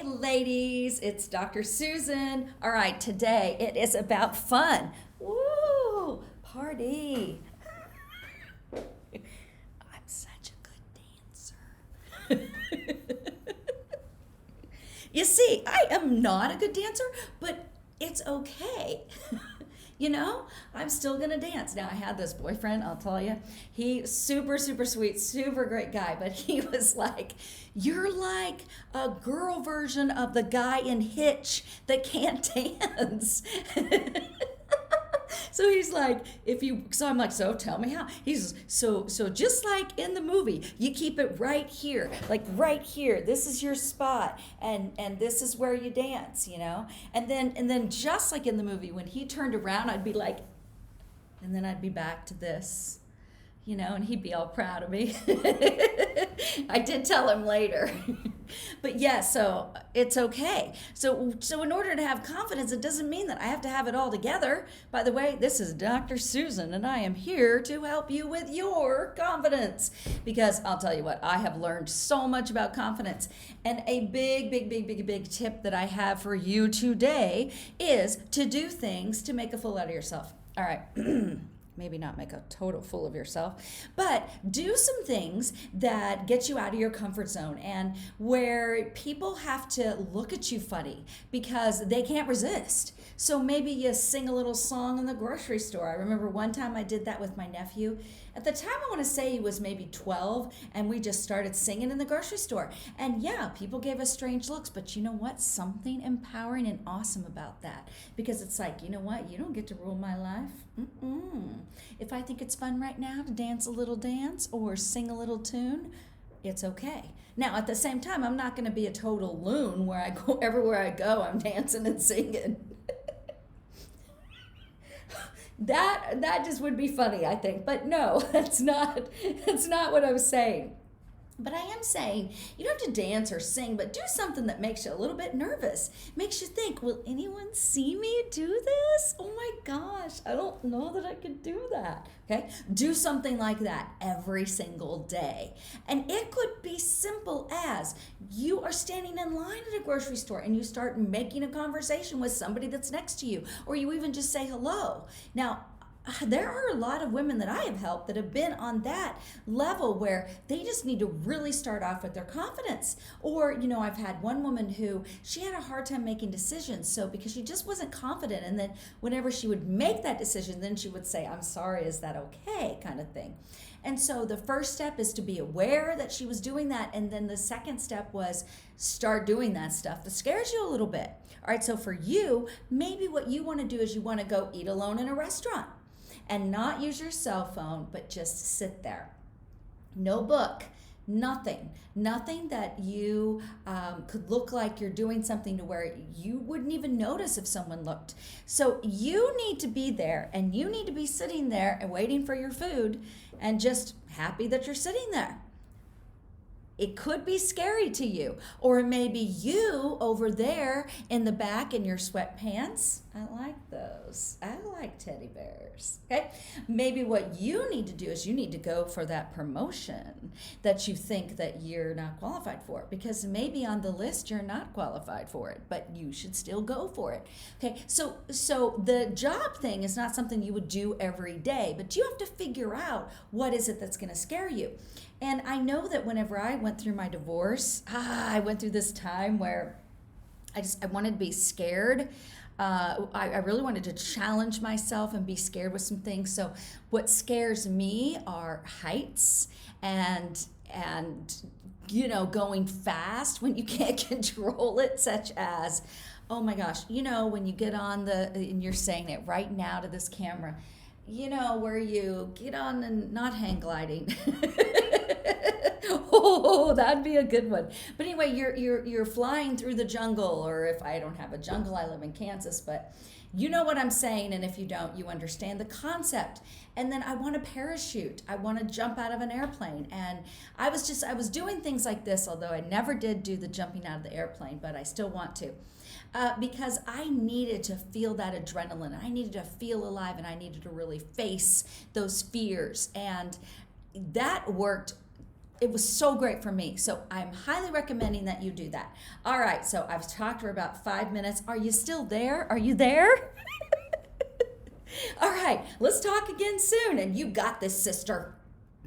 Hey, ladies, it's Dr. Susan. All right, today it is about fun. Woo! Party. I'm such a good dancer. You see, I am not a good dancer, but it's okay. You know, I'm still gonna dance. Now, I had this boyfriend, I'll tell you, he super, super sweet, super great guy, but he was like, you're like a girl version of the guy in Hitch that can't dance. So he's like, so I'm like, so tell me how. He's so just like in the movie, you keep it right here, like right here. This is your spot, and this is where you dance, you know. And then just like in the movie, when he turned around, I'd be like, and then I'd be back to this, you know, and he'd be all proud of me. I did tell him later. But yeah, so it's okay. So in order to have confidence, it doesn't mean that I have to have it all together. By the way, this is Dr. Susan, and I am here to help you with your confidence. Because I'll tell you what, I have learned so much about confidence. And a big tip that I have for you today is to do things to make a fool out of yourself. All right. Maybe not make a total fool of yourself, but do some things that get you out of your comfort zone and where people have to look at you funny because they can't resist. So maybe you sing a little song in the grocery store. I remember one time I did that with my nephew. At the time, I want to say he was maybe 12, and we just started singing in the grocery store. And yeah, people gave us strange looks, but you know what? Something empowering and awesome about that. Because it's like, you know what? You don't get to rule my life. If I think it's fun right now to dance a little dance or sing a little tune, it's okay. Now, at the same time, I'm not going to be a total loon where I go everywhere I go, I'm dancing and singing. That just would be funny, I think. But no, that's not what I was saying. But I am saying you don't have to dance or sing, but do something that makes you a little bit nervous. Makes you think, will anyone see me do this? Oh my gosh, I don't know that I could do that. Okay? Do something like that every single day. And it could be simple as you are standing in line at a grocery store and you start making a conversation with somebody that's next to you, or you even just say hello. Now, there are a lot of women that I have helped that have been on that level where they just need to really start off with their confidence. Or, you know, I've had one woman who she had a hard time making decisions. So because she just wasn't confident, and then whenever she would make that decision, then she would say, I'm sorry, is that okay? Kind of thing. And so the first step is to be aware that she was doing that. And then the second step was start doing that stuff that scares you a little bit. All right, so for you, maybe what you want to do is you want to go eat alone in a restaurant. And not use your cell phone, but just sit there. No book, nothing that you could look like you're doing something to where you wouldn't even notice if someone looked. So you need to be there, and you need to be sitting there and waiting for your food and just happy that you're sitting there. It could be scary to you, or it may be you over there in the back in your sweatpants. I like those. I like teddy bears. Okay? Maybe what you need to do is you need to go for that promotion that you think that you're not qualified for, because maybe on the list you're not qualified for it, but you should still go for it. Okay? So the job thing is not something you would do every day, but you have to figure out what is it that's going to scare you. And I know that whenever I went through my divorce, I went through this time where I wanted to be scared. I really wanted to challenge myself and be scared with some things. So what scares me are heights and you know, going fast when you can't control it, such as, oh my gosh, you know, when you get on and you're saying it right now to this camera, you know, where you get on and not hang gliding. Oh, that'd be a good one. But anyway, you're flying through the jungle, or if I don't have a jungle, I live in Kansas, but you know what I'm saying, and if you don't, you understand the concept. And then I want to parachute. I want to jump out of an airplane. And I was doing things like this, although I never did do the jumping out of the airplane, but I still want to. Because I needed to feel that adrenaline. I needed to feel alive, and I needed to really face those fears. And that worked it was so great for me. So I'm highly recommending that you do that. All right, so I've talked for about 5 minutes. Are you still there? Are you there? All right, let's talk again soon. And you got this, sister.